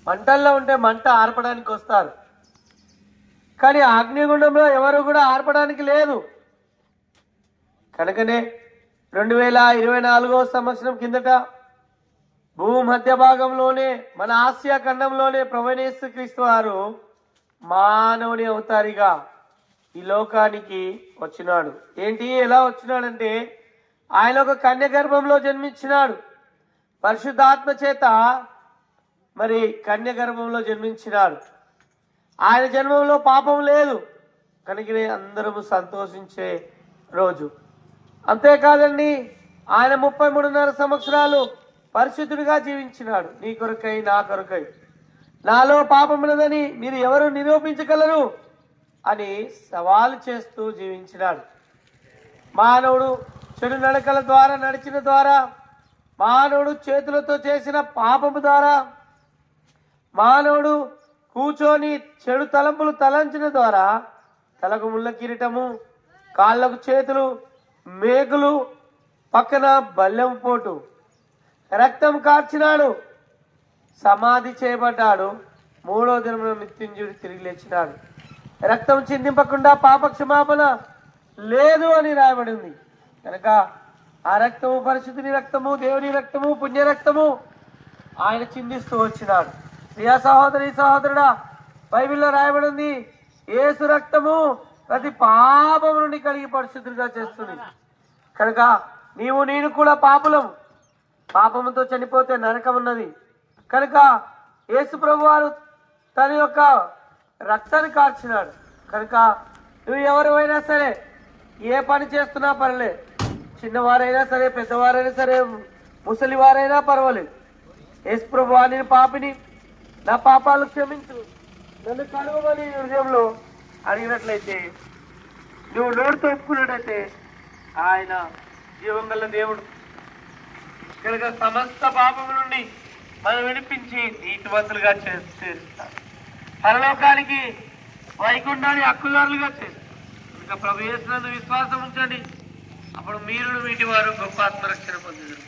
మంటల్లో ఉంటే మంట ఆర్పడానికి వస్తారు, కానీ అగ్నిగుండంలో ఎవరు కూడా ఆర్పడానికి లేదు. కనుకనే 2024 సంవత్సరం కిందట భూమధ్య భాగంలోనే మన ఆసియా ఖండంలోనే ప్రభువైన యేసుక్రీస్తు వారు మానవుని అవతారిగా ఈ లోకానికి వచ్చినాడు. ఏంటి ఎలా వచ్చినాడంటే ఆయన ఒక కన్య గర్భంలో జన్మించినాడు. పరిశుద్ధాత్మ చేత మరి కన్య గర్భంలో జన్మించినాడు. ఆయన జన్మంలో పాపం లేదు కనుకనే అందరము సంతోషించే రోజు. అంతేకాదండి, ఆయన 33.5 సంవత్సరాలు పరిశుద్ధుడిగా జీవించినాడు. నీ కొరకై నా కొరకై. నాలో పాపం ఉన్నదని మీరు ఎవరు నిరూపించగలరు అని సవాలు చేస్తూ జీవించినాడు. మానవుడు చెడు నడకల ద్వారా నడిచిన ద్వారా, మానవుడు చేతులతో చేసిన పాపము ద్వారా, మానవుడు కూర్చొని చెడు తలంపులు తలంచిన ద్వారా తలకు ముళ్ళ కిరీటము, కాళ్ళకు చేతులు, మేకులు, పక్కన బల్లెం పోటు, రక్తం కార్చినాడు, సమాధి చేయబడ్డాడు. 3వ దినమున మృత్యుంజయుడు తిరిగి లేచినాడు. రక్తం చిందింపకుండా పాప క్షమాపణ లేదు అని రాయబడింది. కనుక ఆ రక్తము పరిశుద్ధుని రక్తము, దేవుని రక్తము, పుణ్య రక్తము ఆయన చిందిస్తూ వచ్చినాడు. ప్రియ సహోదరి సహోదరుడా, బైబిల్లో రాయబడింది యేసు రక్తము ప్రతి పాపము నుండి కలిగి పరిశుద్ధుడిగా చేస్తుంది. కనుక నీవు నేను కూడా పాపులం. పాపముతో చనిపోతే నరకం ఉన్నది. కనుక యేసు ప్రభువారు తన యొక్క రక్తాన్ని కార్చినాడు. కనుక నువ్వు ఎవరైనా సరే ఏ పని చేస్తున్నా పర్లేదు, చిన్నవారైనా సరే, పెద్దవారైనా సరే, ముసలి వారైనా పర్వాలేదు, యేసు ప్రభువా నేను పాపిని, నా పాపాలు క్షమించు, నన్ను కడుగమని హృదయంలో అడిగినట్లయితే, నువ్వు నోటితో ఒప్పుకున్నట్లయితే ఆయన జీవం గల దేవుడు. కనుక సమస్త పాపము నుండి మనం విడిపించి నీతివంతులుగా చేస్తారు, పరలోకానికి వైకుంఠాన్ని హక్కుదారులుగా చేస్తారు. కనుక ప్రభు యేసునందు విశ్వాసం ఉంచండి, అప్పుడు మీరు వీటి వారు గొప్ప ఆత్మరక్షణ పొందుతారు.